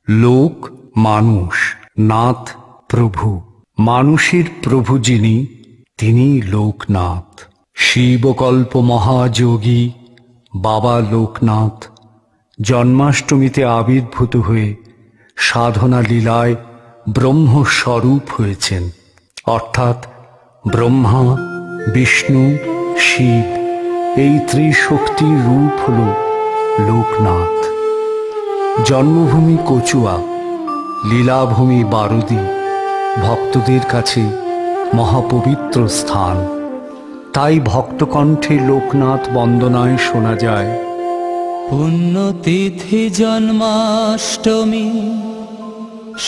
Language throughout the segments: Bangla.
লোক মানুষ, নাথ প্রভু। মানুষের প্রভু যিনি, তিনি লোকনাথ। শিবকল্প মহাযোগী বাবা লোকনাথ জন্মাষ্টমীতে আবির্ভূত হয়ে সাধনা লীলায় ব্রহ্মস্বরূপ হয়েছেন, অর্থাৎ ব্রহ্মা, বিষ্ণু, শিব এই ত্রিশক্তির রূপ হল লোকনাথ। জন্মভূমি কচুয়া, লীলাভূমি বারুদি ভক্তদের কাছে মহাপবিত্র স্থান। তাই ভক্তকণ্ঠে লোকনাথ বন্দনায় শোনা যায়, পুণ্যতিথি জন্মাষ্টমী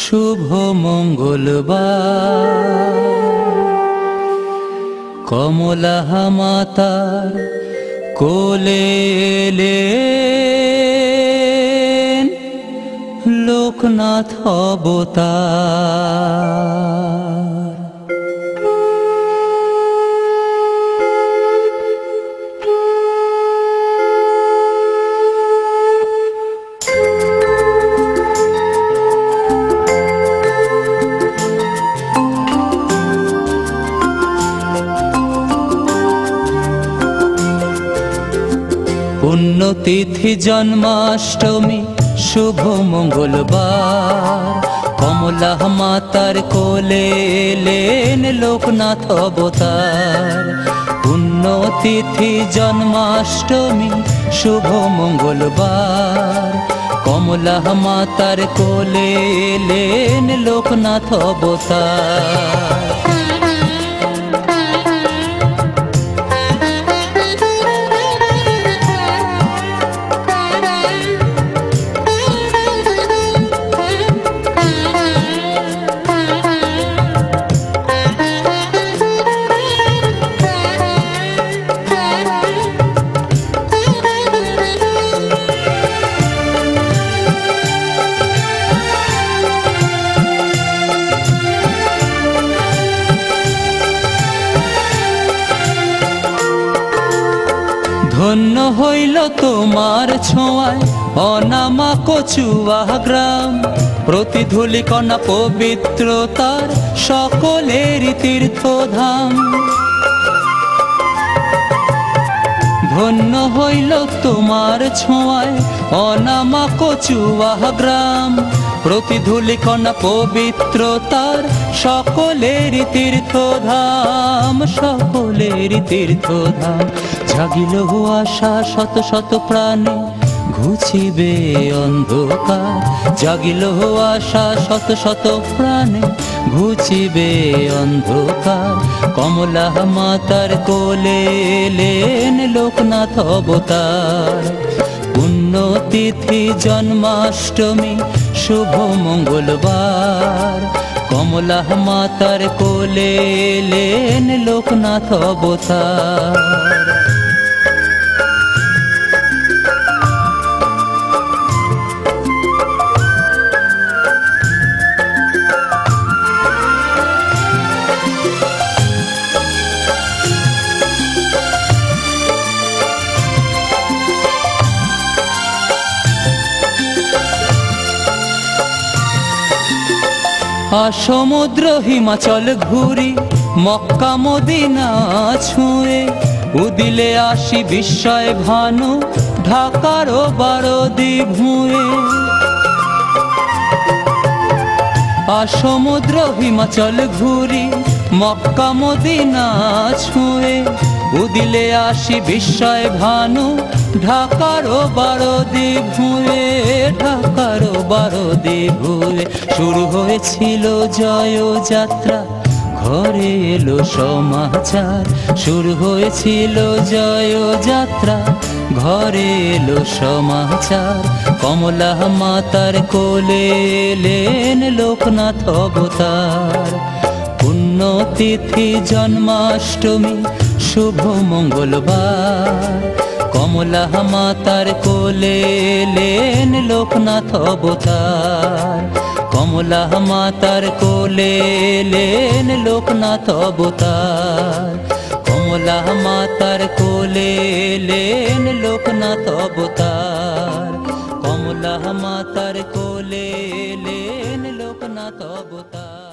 শুভ মঙ্গলবার, কমলা মাতার কোলে এলেন লোকনাথ অবতার। পুণ্যতিথি জন্মাষ্টমী শুভ মঙ্গলবার, কমলা মাতার কোলে এলেন লোকনাথ অবতার। পুণ্যতিথি জন্মাষ্টমী শুভ মঙ্গলবার, কমলা মাতার কোলে এলেন লোকনাথ অবতার। ধন্য হইল তোমার ছোঁয়ায় অনামা কচুয়া গ্রাম, প্রতিধূলি কণা পবিত্রতার সকলের তীর্থধাম। ধন্য হইল তোমার ছোঁয়ায় অনামা কচুয়া গ্রাম, প্রতিধূলি কণা পবিত্রতার সকলের তীর্থধাম, সকলের তীর্থধাম। জাগিল আশা শত শত প্রাণে ঘুচিবে অন্ধকার, জাগিল আশা শত শত প্রাণে ঘুচিবে অন্ধকার। কমলা মাতার কোলে এলেন লোকনাথ অবতার। পুণ্যতিথি জন্মাষ্টমী শুভ মঙ্গলবার, কমলা মাতার কোলে এলেন লোকনাথ অবতার। সমুদ্র হিমাচল ঘুরি মক্কা মদিনা ছুঁয়ে, উদিলে আসি বিস্ময় ভানু ঢাকার বারদি ভুঁয়ে। সমুদ্র হিমাচল ঘুরি মক্কা মদিনা ছুঁয়ে, উদিলে আসি বিস্ময় ভানু ঢাকার বারদি ভুঁয়ে, ঢাকার বারদি ভুঁয়ে। শুরু হয়েছিল জয় যাত্রা, ঘরে এলো সমাচার। শুরু হয়েছিল জয় যাত্রা, ঘরে এলো সমাচার। কমলা মাতার কোলে এলেন লোকনাথ অবতার। পুণ্যতিথি জন্মাষ্টমী শুভ মঙ্গলবার, কমলা মাতার কোলে এলেন লোকনাথ অবতার। কমলা মাতার কোলে এলেন লোকনাথ অবতার। কমলা মাতার কোলে এলেন লোকনাথ অবতার। কমলা মাতার কোলে লোকনাথ অবতার।